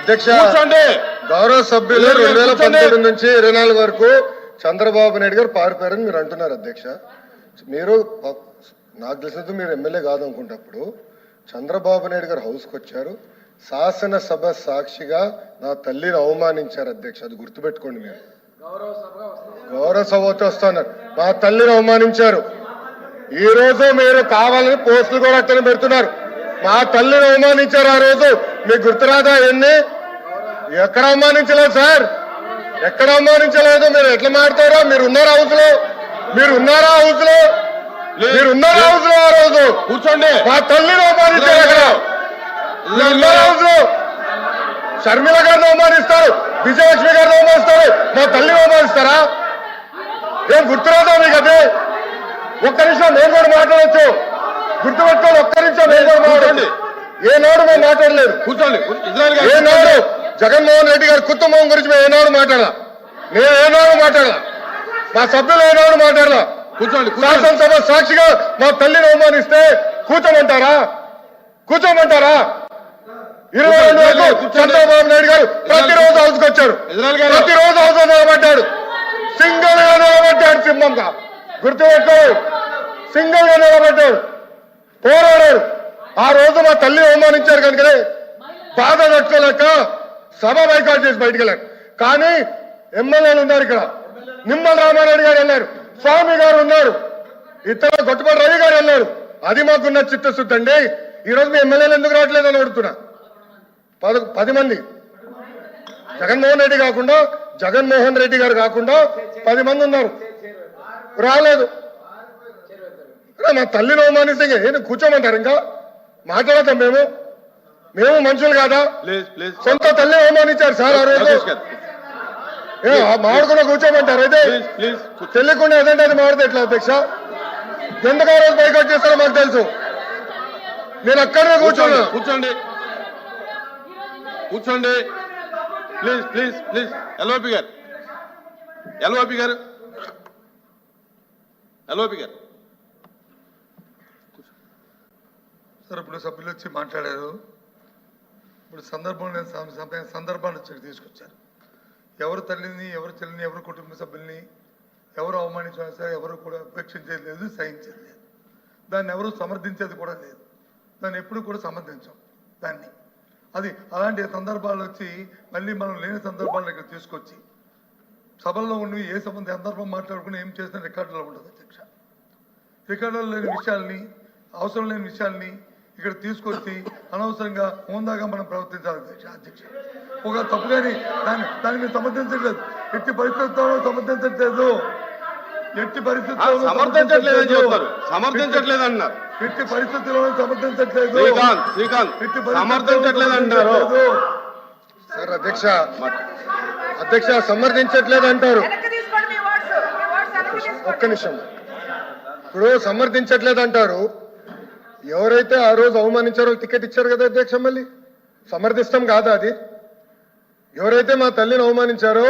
అధ్యక్ష గౌరవ సభ్యులు 2019 నుంచి 24 వరకు చంద్రబాబు నాయుడు గారు పారిపోయారని మీరు అంటున్నారు అధ్యక్ష. మీరు నాకు తెలిసినంత మీరు ఎమ్మెల్యే కాదనుకుంటప్పుడు చంద్రబాబు నాయుడు గారు హౌస్కి వచ్చారు, శాసనసభ సాక్షిగా నా తల్లిని అవమానించారు అధ్యక్ష. అది గుర్తుపెట్టుకోండి. మీరు గౌరవ సభతో వస్తున్నారు, మా తల్లిని అవమానించారు. ఈ రోజు మీరు కావాలని పోస్టులు కూడా అట్టని పెడుతున్నారు. మా తల్లిని అవమానించారు ఆ రోజు, మీకు గుర్తురాదా? ఎక్కడ అవమానించలేదు సార్, ఎక్కడ అవమానించలేదు. మీరు ఎట్లా మాట్లాడారో, మీరు ఉన్నారా హౌస్ లో? మీరు ఉన్నారా హౌస్ లో? మీరు ఉన్నారా హౌస్ లో? ఆ రోజు కూర్చోండి. మా తల్లిని అవమానించారు అక్కడ. ఉన్నారా హౌస్ లో? షర్మిల గారిని అవమానిస్తారు, విజయలక్ష్మి గారిని అవమానిస్తారు, మా తల్లిని అవమానిస్తారా? ఏం గుర్తురాదా మీకు? అదే ఒక్క నిమిషం నేను కూడా మాట్లాడచ్చు, గుర్తుపెట్టుకోండి. ఒక్క నిమిషం నేను కూడా మాట్లాడండి. ఏనాడు మేము మాట్లాడలేదు. కూర్చోండి. ఏనాడు జగన్మోహన్ రెడ్డి గారి కుటుంబం గురించి మేము ఏనాడు మాట్లాడాల? నేను ఏనాడు మాట్లాడాల? మా సభ్యులు ఏనాడు మాట్లాడాల? కూర్చోండి. శాసనసభ సాక్షిగా మా తల్లిని అవమానిస్తే కూర్చోమంటారా? కూర్చోమంటారా? 22 వరకు చంద్రబాబు నాయుడు గారు ప్రతిరోజు హౌస్కి వచ్చాడు, ప్రతిరోజు హౌస్ నిలబడ్డాడు, సింగిల్ గా నిలబడ్డాడు, సింహంగా గుర్తుపెట్టు, సింగిల్ గా నిలబడ్డాడు, పోరాడాడు. ఆ రోజు మా తల్లి అవమానించారు కనుకనే బాధ తట్టుకోలేక సభ బైకాట్ చేసి బయటకు వెళ్ళారు. కానీ ఎమ్మెల్యేలు ఉన్నారు ఇక్కడ, నిమ్మల రామారెడ్డి గారు వెళ్ళారు, స్వామి గారు ఉన్నారు, ఇతర గొట్టపాటి రవి గారు వెళ్ళారు. అది మాకున్న చిత్తశుద్ధి అండి. ఈరోజు మీ ఎమ్మెల్యేలు ఎందుకు రావట్లేదు అని అడుగుతున్నా. 10 మంది జగన్మోహన్ రెడ్డి గారు కాకుండా 10 మంది ఉన్నారు, రాలేదు. మా తల్లిని అవమానిస్తే ఏదో కూర్చోమంటారు? ఇంకా మాట్లాడతాం మేము మనుషులు కాదా? సొంత తల్లి అవమానించారు సార్ ఆ రోజు. మాడుకున్న కూర్చోమంటారు? అయితే తెలియకుండా ఏదంటే అది మాడితే ఎట్లా అధ్యక్ష? ఎందుకు ఆ రోజు బైకాట్ చేస్తారో మాకు తెలుసు. నేను అక్కడనే కూర్చోండి. ప్లీజ్ ఎల్ఓపి గారు సార్, ఇప్పుడు సభ్యులు వచ్చి మాట్లాడారు. ఇప్పుడు సందర్భాన్ని వచ్చి తీసుకొచ్చారు. ఎవరు తల్లిని, ఎవరు చెల్లిని, ఎవరు కుటుంబ సభ్యుల్ని ఎవరు అవమానించినా సరే ఎవరు కూడా ఉపేక్షించేది లేదు, సహించేది లేదు. దాన్ని ఎవరు సమర్థించేది కూడా లేదు. దాన్ని ఎప్పుడు కూడా సమర్థించాం దాన్ని. అది అలాంటి సందర్భాలు వచ్చి మళ్ళీ మనం లేని సందర్భాలను ఇక్కడ తీసుకొచ్చి సభల్లో ఉండి ఏ సందర్భం మాట్లాడుకుని ఏం చేసిన రికార్డులో ఉండదు అధ్యక్ష. రికార్డులో లేని విషయాల్ని, అవసరం లేని విషయాల్ని ఇక్కడ తీసుకొచ్చి అనవసరంగా హోందాగా మనం ప్రవర్తించాలి అధ్యక్ష. ఒక తప్పు కానీ దాన్ని మేము సమర్థించట్లేదు, ఎట్టి పరిస్థితుల్లో సమర్థించట్లేదు, ఎట్టి పరిస్థితుల్లో సమర్థించట్లేదు అన్నారు. ఎట్టి పరిస్థితుల్లో సమర్థించట్లేదు సార్. అధ్యక్ష సమర్థించట్లేదు అంటారు. ఒక్క నిమిషం. ఇప్పుడు సమర్థించట్లేదు అంటారు. ఎవరైతే ఆ రోజు అవమానించారో టికెట్ ఇచ్చారు కదా అధ్యక్ష, మళ్ళీ సమర్థిస్తాం కాదా అది? ఎవరైతే మా తల్లిని అవమానించారో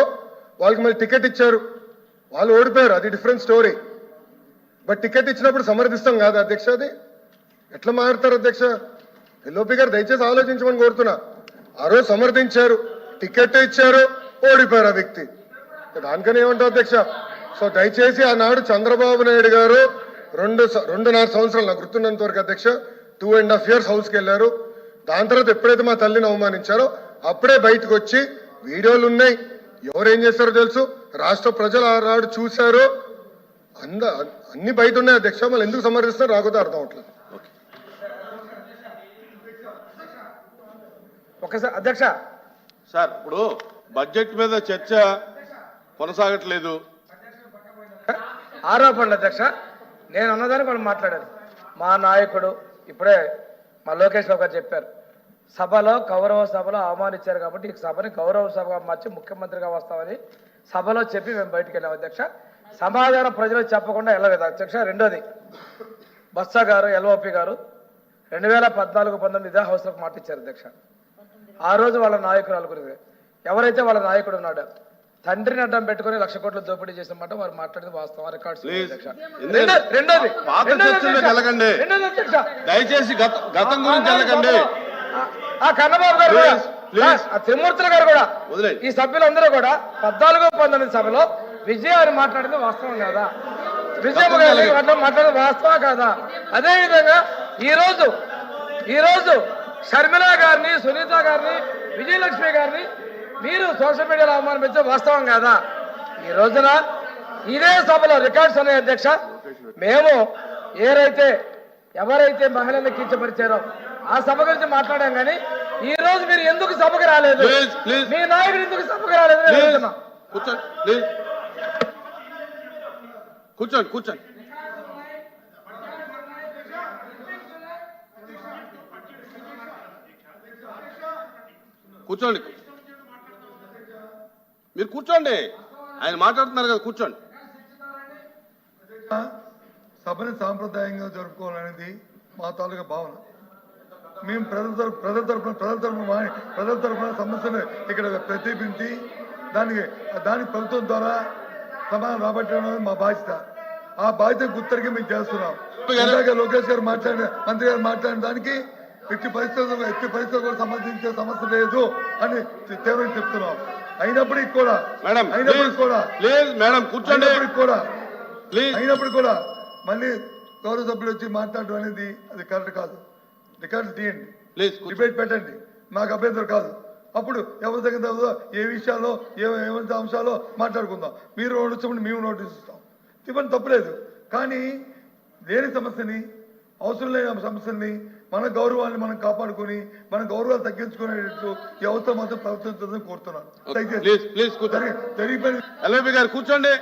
వాళ్ళకి మళ్ళీ టికెట్ ఇచ్చారు, వాళ్ళు ఓడిపోయారు, అది డిఫరెంట్ స్టోరీ. బట్ టికెట్ ఇచ్చినప్పుడు సమర్థిస్తాం కాదా అధ్యక్ష? అది ఎట్లా మారుతారు అధ్యక్ష? ఎల్ఓపి గారు దయచేసి ఆలోచించమని కోరుతున్నా. ఆ రోజు సమర్థించారు, టికెట్ ఇచ్చారు, ఓడిపోయారు ఆ వ్యక్తి. దానికని ఏమంటారు అధ్యక్ష? సో దయచేసి ఆనాడు చంద్రబాబు నాయుడు గారు 2.5 సంవత్సరాలు నాకు గుర్తున్నంత వరకు అధ్యక్ష 2.5 years హౌస్కి వెళ్ళారు. దాని తర్వాత ఎప్పుడైతే మా తల్లిని అవమానించారో అప్పుడే బయటకు వచ్చి వీడియోలు ఉన్నాయి, ఎవరేం చేస్తారో తెలుసు, రాష్ట్ర ప్రజలు ఆనాడు చూశారు, అన్ని బయట ఉన్నాయి అధ్యక్ష. మళ్ళీ ఎందుకు సమర్థిస్తారో రాకపోతే అర్థం అవట్లేదు. ఒకసారి అధ్యక్ష సార్, ఇప్పుడు బడ్జెట్ మీద చర్చ కొనసాగట్లేదు. ఆరోపణలు అధ్యక్ష. నేను అన్నదానికి వాళ్ళు మాట్లాడారు. మా నాయకుడు ఇప్పుడే మా లోకేష్ రావు గారు చెప్పారు, సభలో గౌరవ సభలో అవమానించారు కాబట్టి ఈ సభని గౌరవ సభగా మార్చి ముఖ్యమంత్రిగా వస్తామని సభలో చెప్పి మేము బయటకు వెళ్ళాం అధ్యక్ష. సమాధానం ప్రజలకు చెప్పకుండా వెళ్ళలేదు అధ్యక్ష. రెండోది, బొత్స గారు ఎల్ఓపి గారు 2014-19 ఇదే హౌస్లోకి మాట ఇచ్చారు అధ్యక్ష. ఆ రోజు వాళ్ళ నాయకురాలు గురించి ఎవరైతే వాళ్ళ నాయకుడు ఉన్నాడో తండ్రిని అడ్డం పెట్టుకుని 1,00,000 కోట్లు దోపిడీ చేసినమాట వారు మాట్లాడేది వాస్తవం, రికార్డ్స్. దయచేసి గతం గురించి వెళ్ళకండి. కన్నబాబు గారు ప్లీజ్ ఆ త్రిమూర్తులు గారు కూడా వదిలేయ్. ఈ సభ్యులందరూ కూడా 14-19 సభలో విజయ అని మాట్లాడింది వాస్తవం కాదా? విజయమ్మ గారు మాట్లాడేది వాస్తవం కాదా? అదే విధంగా ఈ రోజు షర్మిల గారిని, సునీత గారిని, విజయలక్ష్మి గారిని మీరు సోషల్ మీడియాలో అవమానించే వాస్తవం కాదా? ఈ రోజున ఇదే సభలో రికార్డ్స్ ఉన్నాయి అధ్యక్ష. మేము ఎవరైతే మహిళలను కించపరిచారో ఆ సభ గురించి మాట్లాడాం, కానీ ఈ రోజు మీరు ఎందుకు సభకు రాలేదు? Please, please. మీ నాయకుడు ఎందుకు సభకు రాలేదు? నేను ప్లీజ్ అడుగుతున్నా. కూర్చోండి ప్లీజ్ కూర్చోండి కూర్చోండి కూర్చోండి మీరు కూర్చోండి, ఆయన మాట్లాడుతున్నారు కదా, కూర్చోండి. సభని సాంప్రదాయంగా జరుపుకోవాలనేది మా తాలూకా భావన. మేము ప్రజల తరఫున సమస్యను ఇక్కడ ప్రతిబించి దానికి ప్రభుత్వం ద్వారా సమాధానం రాబట్టడం అనేది మా బాధ్యత. ఆ బాధ్యత గుర్తరిగి మేము చేస్తున్నాం. ఇందాక లోకేష్ గారు మంత్రి గారు మాట్లాడిన దానికి ఎట్టి పరిస్థితులకు సంబంధించే సమస్య లేదు అని తీవ్రంగా చెప్తున్నాం. అయినప్పటికీ కూడా ప్లీజ్ మేడం కూర్చోండి ప్లీజ్. అయినప్పటికీ కూడా మళ్ళీ గౌరవ సభ్యులు వచ్చి మాట్లాడడం అనేది అది కరెక్ట్ కాదు. రికార్డు తీయండి, ప్లీజ్ డిబేట్ పెట్టండి, మాకు అభ్యంతరం కాదు. అప్పుడు ఎవరి దగ్గర ఏ విషయాల్లో ఏమంత అంశాల్లో మాట్లాడుకుందాం. మీరు నోటీస్ ఇవ్వండి, మేము నోటీస్ ఇస్తాం, ఇవ్వండి, తప్పులేదు. కానీ లేని సమస్యని, అవసరం లేని సమస్యల్ని, మన గౌరవాన్ని మనం కాపాడుకొని మన గౌరవాన్ని తగ్గించుకునేటట్టు ఈ అవసరం మాత్రం ప్రవర్తించదని కోరుతున్నాను. దయచేసి ప్లీజ్ కూర్చోండి. జరిగిపోయింది. ఎల్ఐపి గారు కూర్చోండి.